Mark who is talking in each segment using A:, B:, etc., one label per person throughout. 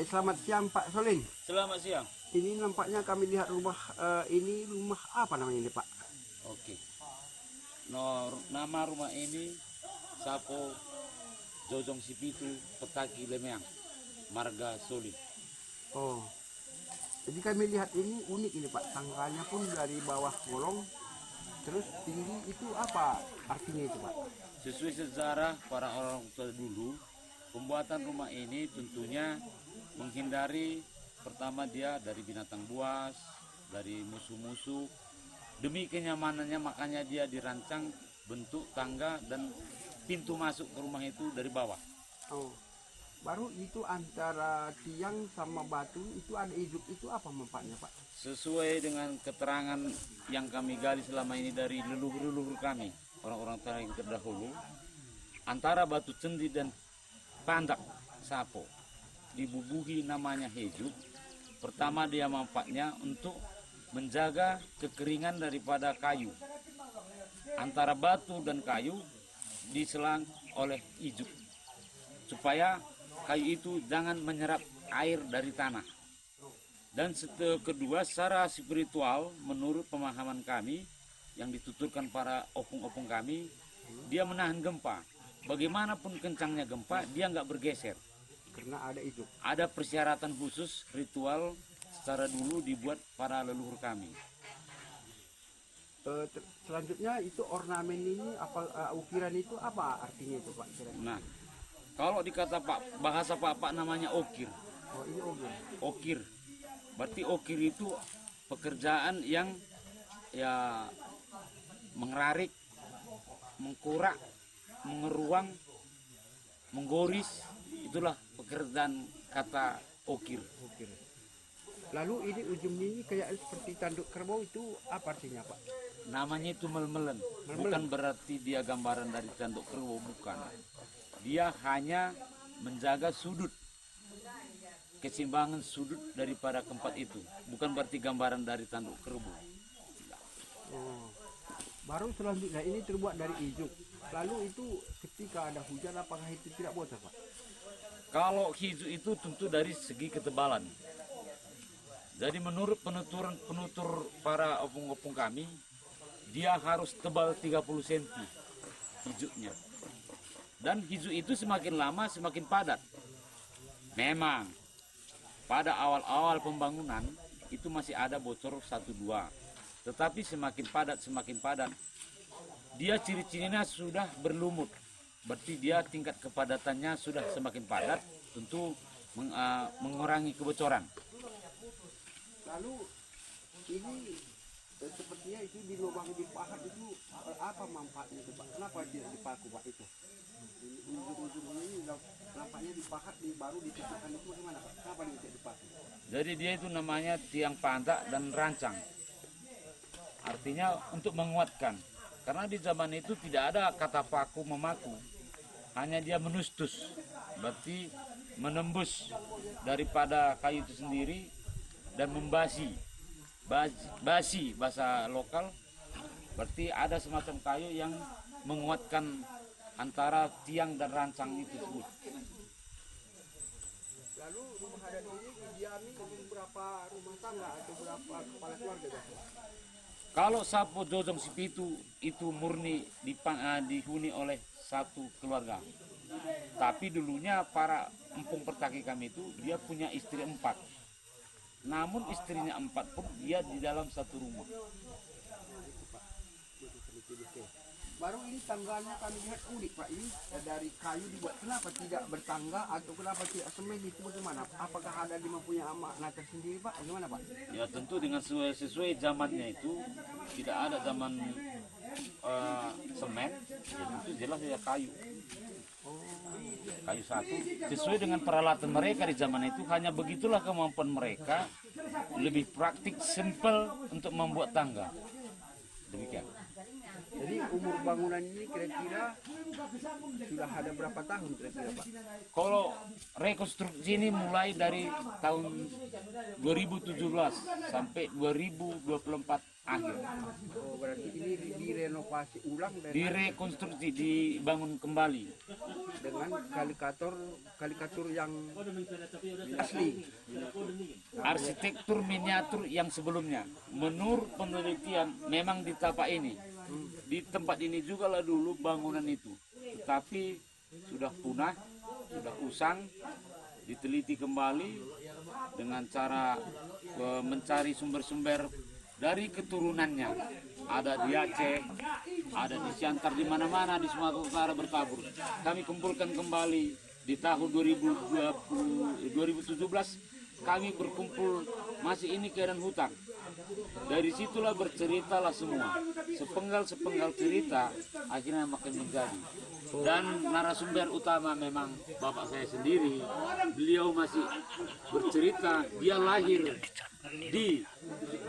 A: Selamat siang Pak Solin.
B: Selamat siang.
A: Ini nampaknya kami lihat rumah ini rumah apa namanya ini Pak?
B: Oke. Nama rumah ini Sapo Jojong Sipitu Petaki Lemeang Marga Solin.
A: Oh. Jadi kami lihat ini unik ini Pak. Tangganya pun dari bawah kolong terus tinggi, itu apa artinya itu Pak?
B: Sesuai sejarah para orang tua dulu, pembuatan rumah ini tentunya menghindari pertama dia dari binatang buas, dari musuh-musuh. Demi kenyamanannya makanya dia dirancang bentuk tangga dan pintu masuk ke rumah itu dari bawah.
A: Oh. Baru itu antara tiang sama batu itu ada ijuk, itu apa manfaatnya Pak?
B: Sesuai dengan keterangan yang kami gali selama ini dari leluhur-leluhur kami, orang-orang yang terdahulu, antara batu cendi dan pandak sapo dibubuhi namanya hejuk. Pertama dia manfaatnya untuk menjaga kekeringan daripada kayu. Antara batu dan kayu diselang oleh ijuk supaya kayu itu jangan menyerap air dari tanah. Dan kedua, secara spiritual menurut pemahaman kami yang dituturkan para opung-opung kami, dia menahan gempa. Bagaimanapun kencangnya gempa, dia nggak bergeser.
A: Karena ada ijuk.
B: Ada persyaratan khusus ritual secara dulu dibuat para leluhur kami.
A: Selanjutnya itu ornamen ini apa, ukiran itu apa artinya itu Pak?
B: Nah, kalau dikata bahasa Pak namanya okir.
A: Oh ini okir.
B: Okir. Berarti okir itu pekerjaan yang ya mengerarik, mengkurak, mengeruang, menggoris, itulah pekerjaan kata okir.
A: Okir. Lalu ini ujung ini kayak seperti tanduk kerbau, itu apa artinya Pak?
B: Namanya itu melmelen. Bukan berarti dia gambaran dari tanduk kerbau, bukan. Dia hanya menjaga sudut, keseimbangan sudut daripada tempat itu. Bukan berarti gambaran dari tanduk kerbau.
A: Oh. Baru selanjutnya ini terbuat dari ijuk. Lalu itu ketika ada hujan apakah itu tidak bocor Pak?
B: Kalau hijau itu tentu dari segi ketebalan. Jadi menurut penutur para opung-opung kami, dia harus tebal 30 cm hijaunya. Dan hijau itu semakin lama semakin padat. Memang pada awal-awal pembangunan itu masih ada bocor 1-2. Tetapi semakin padat, dia ciri-cirinya sudah berlumut. Berarti dia tingkat kepadatannya sudah semakin padat, tentu mengurangi kebocoran.
A: Lalu ini sepertinya itu di lubang dipahat itu apa manfaatnya itu Pak? Kenapa tidak dipaku Pak itu? Ujung-ujung ini nampaknya dipahat baru ditutupkan, itu bagaimana Pak? Kenapa tidak dipaku?
B: Jadi dia itu namanya tiang pandak dan rancang. Artinya untuk menguatkan. Karena di zaman itu tidak ada kata paku memaku. Hanya dia menustus. Berarti menembus daripada kayu itu sendiri dan membasi. Basi bahasa lokal. Berarti ada semacam kayu yang menguatkan antara tiang dan rancang itu.
A: Lalu rumah adat ini didiami oleh berapa rumah tangga atau berapa kepala keluarga Pak?
B: Kalau Sapo Jojong Sipitu itu murni dihuni oleh satu keluarga. Tapi dulunya para empung Petaki kami itu dia punya istri 4. Namun istrinya 4 pun dia di dalam satu rumah.
A: Baru ini tangganya kami lihat unik Pak, ini dari kayu dibuat. Kenapa tidak bertangga atau kenapa tidak semen, itu bagaimana? Apakah ada mempunyai makna tersendiri Pak? Bagaimana Pak?
B: Ya tentu dengan sesuai zamannya itu tidak ada zaman semen, jadi itu jelas ya kayu. Kayu satu sesuai dengan peralatan mereka di zaman itu, hanya begitulah kemampuan mereka, lebih praktik, simple untuk membuat tangga. Demikian.
A: Jadi umur bangunan ini kira-kira sudah ada berapa tahun kira-kira Pak?
B: Kalau rekonstruksi ini mulai dari tahun 2017 sampai 2024 akhir.
A: Oh, berarti ini direnovasi ulang
B: Direkonstruksi, dibangun kembali.
A: dengan kalikatur yang asli.
B: Arsitektur miniatur yang sebelumnya. Menurut penelitian memang di tapak ini, di tempat ini juga lah dulu bangunan itu, tetapi sudah punah, sudah usang. Diteliti kembali dengan cara mencari sumber-sumber dari keturunannya. Ada di Aceh, ada di Siantar, di mana-mana di Sumatera Utara bertabur. Kami kumpulkan kembali di tahun 2017 kami berkumpul, masih ini keadaan hutan. Dari situlah berceritalah semua. Sepenggal-sepenggal cerita akhirnya makin menjadi. Dan narasumber utama memang bapak saya sendiri. Beliau masih bercerita, dia lahir di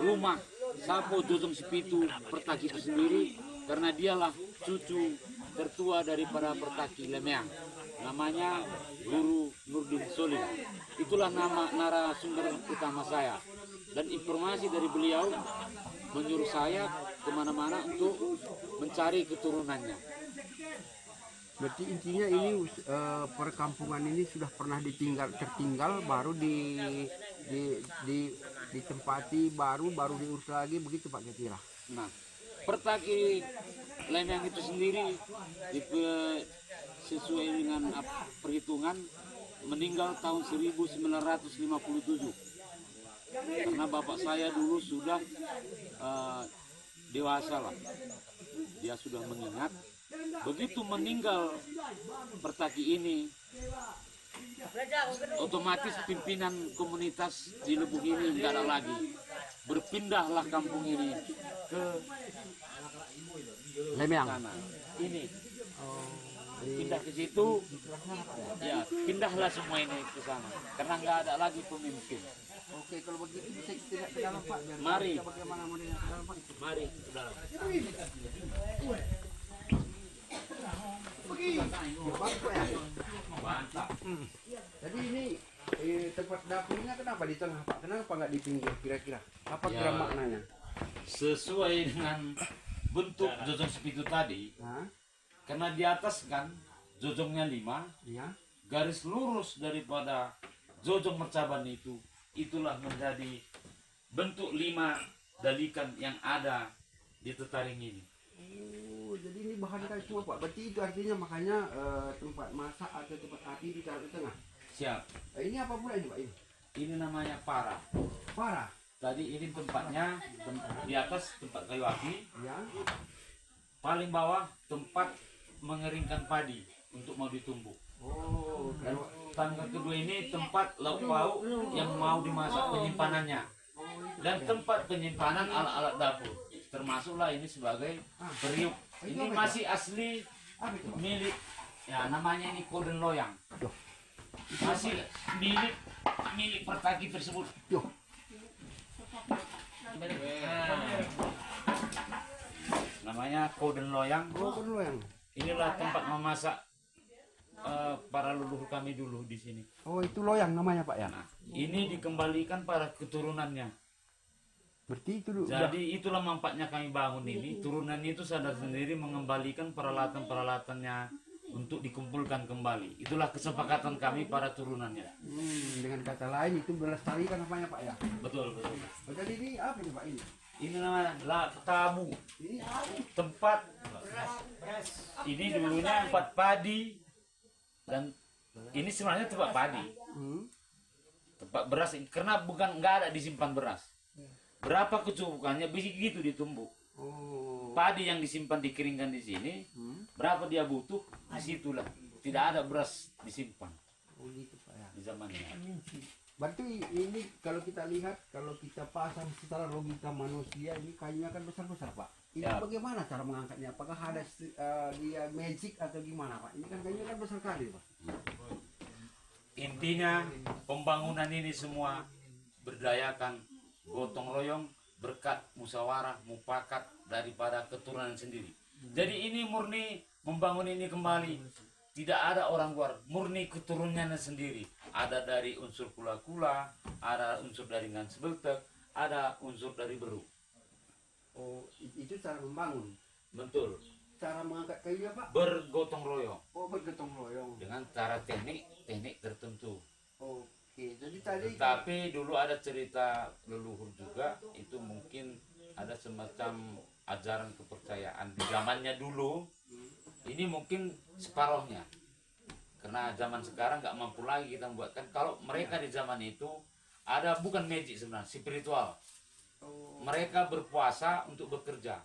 B: rumah Sapo Jojong Sepitu Pertaki itu sendiri, karena dialah cucu tertua daripada Pertaki Lemeang. Namanya Guru Nurdin Solim. Itulah nama narasumber utama saya. Dan informasi dari beliau menyuruh saya kemana-mana untuk mencari keturunannya.
A: Berarti intinya ini perkampungan ini sudah pernah tertinggal, baru ditempati, baru diurus lagi, begitu Pak kira-kira.
B: Nah, Pertaki Lemeang itu sendiri sesuai dengan perhitungan meninggal tahun 1957. Karena bapak saya dulu sudah dewasa lah, dia sudah mengingat. Begitu meninggal Pertaki ini, otomatis pimpinan komunitas di Lubuk ini tidak ada lagi. Berpindahlah kampung ini ke
A: Lemeang.
B: sana. Ini pindah ke situ, ya pindahlah semua ini ke sana karena nggak ada lagi pemimpin.
A: Oke, kalau begitu bisa kita lihat ke dalam Pak. Biar
B: Mari.
A: kita bagaimana modelnya ke dalam Pak.
B: Mari ke dalam.
A: Bagus ya.
B: Mantap.
A: Jadi ini tempat dapurnya kenapa di tengah Pak? Kenapa nggak di pinggir kira-kira? Apa
B: Ya.
A: kira maknanya?
B: Sesuai dengan bentuk Jojong Sepitu tadi,
A: Hah?
B: karena di atas kan jojongnya 5,
A: Iya.
B: garis lurus daripada jojong mercaban itu, itulah menjadi bentuk 5 dalikan yang ada di Tetaring ini.
A: Oh, jadi ini bahan kayu semua Pak. Berarti itu artinya makanya tempat masak atau tempat api ditaruh di tengah.
B: Siap.
A: Ini apa pula ini Pak ini?
B: Ini namanya para.
A: Parah.
B: Tadi ini tempatnya, di atas tempat kayu api,
A: Ya.
B: paling bawah tempat mengeringkan padi untuk mau ditumbuk.
A: Oh,
B: Dan tangga kedua ini tempat lauk pauk yang mau dimasak penyimpanannya. Dan tempat penyimpanan alat-alat dapur. Termasuklah ini sebagai periuk. Ini masih asli
A: apa itu Pak?
B: milik, ya namanya ini koden loyang. Masih milik Pertaki tersebut.
A: Yo.
B: Namanya koden loyang.
A: Oh, kan lo yang.
B: Inilah tempat memasak para leluhur kami dulu di sini.
A: Oh, itu loyang namanya Pak ya.
B: Nah, ini dikembalikan para keturunannya.
A: Berarti itu dulu.
B: Jadi itulah manfaatnya kami bangun ini. Turunannya itu sadar sendiri mengembalikan peralatan-peralatannya untuk dikumpulkan kembali. Itulah kesepakatan kami para turunannya.
A: Dengan kata lain itu melestarikan namanya Pak ya.
B: Betul, betul.
A: Oh, jadi ini apa ini Pak ini?
B: Ini namanya tamu.
A: Ini apa?
B: Tempat ini dulunya tempat padi, dan ini sebenarnya tempat padi, tempat beras, karena bukan nggak ada disimpan beras. Berapa kecukupannya begitu ditumbuk.
A: Oh.
B: Padi yang disimpan dikeringkan di sini, berapa dia butuh, disitulah. Tidak ada beras disimpan
A: Oh gitu Pak ya.
B: di zaman ini.
A: Berarti ini kalau kita lihat, kalau kita pasang secara logika manusia, ini kayunya kan besar-besar Pak. Ini
B: Ya.
A: bagaimana cara mengangkatnya? Apakah ada dia magic atau gimana Pak? Ini kan kayunya kan besar kali Pak.
B: Intinya pembangunan ini semua berdayakan gotong royong, berkat musyawarah mufakat daripada keturunan sendiri. Jadi ini murni membangun ini kembali. Tidak ada orang luar, murni keturunannya sendiri. Ada dari unsur kula-kula, ada unsur dari Ngansbeltek, ada unsur dari Beru.
A: Oh, itu cara membangun.
B: Betul.
A: Cara mengangkat kayu ya Pak?
B: Bergotong royong
A: Oh, bergotong royong.
B: dengan cara teknik tertentu.
A: Oke, jadi tadi
B: Tapi dulu ada cerita leluhur juga, itu mungkin ada semacam ajaran kepercayaan di zamannya dulu. Ini mungkin separohnya, karena zaman sekarang nggak mampu lagi kita membuatkan. Kalau mereka di zaman itu ada bukan magic sebenarnya, spiritual.
A: oh,
B: Mereka berpuasa untuk bekerja.